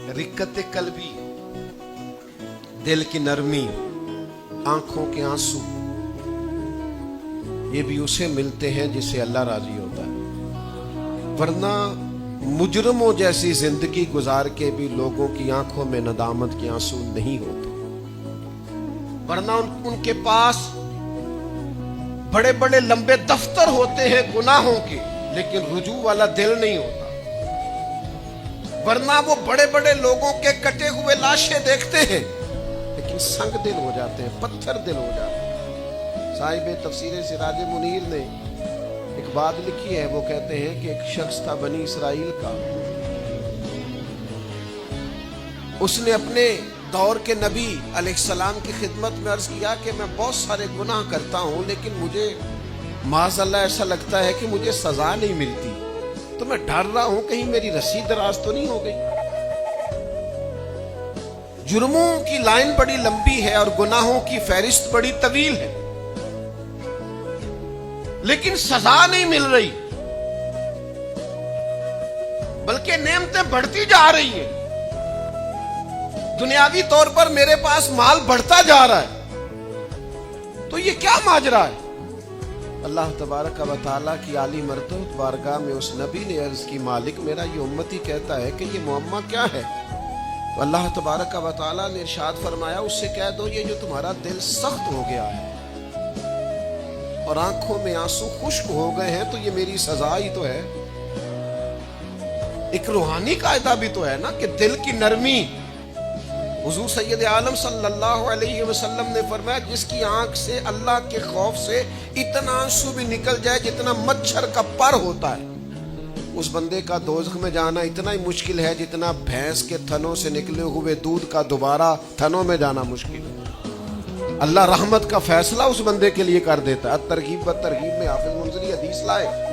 रिक्कत कल्बी, दिल की नरमी, आंखों के आंसू, ये भी उसे मिलते हैं जिसे अल्लाह राजी होता है। वरना मुजरमों जैसी जिंदगी गुजार के भी लोगों की आंखों में नदामत के आंसू नहीं होते। वरना उनके पास बड़े बड़े लंबे दफ्तर होते हैं गुनाहों के, लेकिन रुजू वाला दिल नहीं होता। वरना वो बड़े बड़े लोगों के कटे हुए लाशें देखते हैं, लेकिन संग दिल हो जाते हैं, पत्थर दिल हो जाते हैं। साहिब तफसीर सिराज मुनीर ने एक बात लिखी है, वो कहते हैं कि एक शख्स था बनी इसराइल का, उसने अपने दौर के नबी अलैहिस्सलाम की खिदमत में अर्ज किया कि मैं बहुत सारे गुनाह करता हूं, लेकिन मुझे माज़अल्लाह ऐसा लगता है कि मुझे सजा नहीं मिलती, तो मैं डर रहा हूं कहीं मेरी रस्सी दराज तो नहीं हो गई। जुर्मों की लाइन बड़ी लंबी है और गुनाहों की फहरिस्त बड़ी तवील है, लेकिन सजा नहीं मिल रही, बल्कि नेमतें बढ़ती जा रही हैं। दुनियावी तौर पर मेरे पास माल बढ़ता जा रहा है, तो ये क्या माजरा है? अल्लाह तबारक व तआला की आली मर्तबत बारगाह में उस नबी ने अर्ज की, मालिक मेरा ये उम्मती कहता है कि ये मुअम्मा क्या है? तो अल्लाह तबारक व तआला ने इरशाद फरमाया, उससे कह दो ये जो तुम्हारा दिल सख्त हो गया है और आंखों में आंसू खुश्क हो गए हैं, तो ये मेरी सजा ही तो है। एक रूहानी कायदा भी तो है ना कि दिल की नरमी। हुजूर सैयद आलम सल्लल्लाहु अलैहि वसल्लम ने फरमाया, जिसकी आंख से अल्लाह के खौफ से इतना आंसू भी निकल जाए जितना मच्छर का पर होता है, उस बंदे का दोज़ख में जाना इतना ही मुश्किल है जितना भैंस के थनों से निकले हुए दूध का दोबारा थनों में जाना मुश्किल है। अल्लाह रहमत का फैसला उस बंदे के लिए कर देता है। तरगीब व तरगीब में हाफिज मुंज़री हदीस लाए।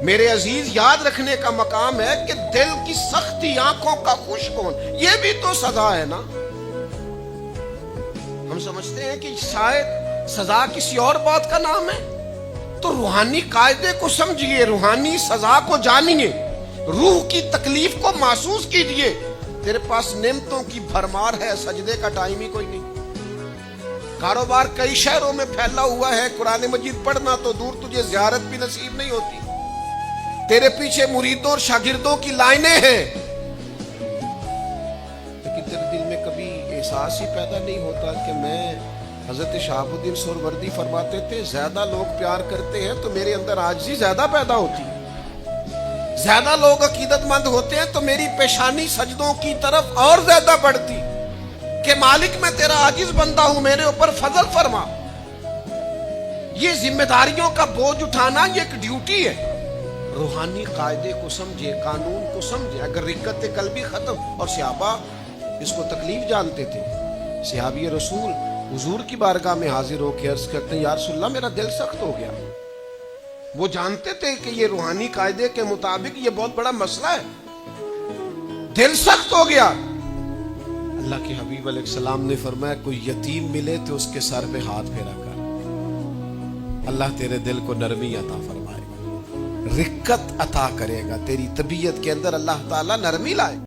मेरे अजीज, याद रखने का मकाम है कि दिल की सख्ती, आंखों का खुश्क होना, ये भी तो सजा है ना। हम समझते हैं कि शायद सजा किसी और बात का नाम है, तो रूहानी कायदे को समझिए, रूहानी सजा को जानिए, रूह की तकलीफ को महसूस कीजिए। तेरे पास नेमतों की भरमार है, सजदे का टाइम ही कोई नहीं। कारोबार कई शहरों में फैला हुआ है, कुरान मजीद पढ़ना तो दूर, तुझे ज़ियारत भी नसीब नहीं होती। तेरे पीछे मुरीदों और शागिर्दों की लाइनें हैं, लेकिन तेरे दिल में कभी एहसास ही पैदा नहीं होता कि मैं, हजरत शहाबुद्दीन सुहरवर्दी फरमाते थे, ज्यादा लोग प्यार करते हैं तो मेरे अंदर आजिज़ी ज्यादा पैदा होती है, ज्यादा लोग अकीदतमंद होते हैं तो मेरी पेशानी सजदों की तरफ और ज्यादा बढ़ती कि मालिक मैं तेरा आजिज बंदा हूं, मेरे ऊपर फजल फरमा। ये जिम्मेदारियों का बोझ उठाना ये एक ड्यूटी है। रूहानी कायदे को समझे, कानून को समझे। अगर रिक्कत कल्बी खत्म, और सहाबा इसको तकलीफ जानते थे। सहाबी रसूल हुजूर की बारगाह में हाजिर होकर अर्ज करते हैं, या रसूलल्लाह मेरा दिल सख्त हो गया। वो जानते थे कि ये रूहानी कायदे के मुताबिक ये बहुत बड़ा मसला है, दिल सख्त हो गया। अल्लाह के हबीब अलैहिस्सलाम ने फरमाया, कोई यतीम मिले तो उसके सर पे हाथ फेरा कर, अल्लाह तेरे दिल को नरमी अता फरमाएगा, रिक्कत अता करेगा, तेरी तबीयत के अंदर अल्लाह ताला नरमी लाए।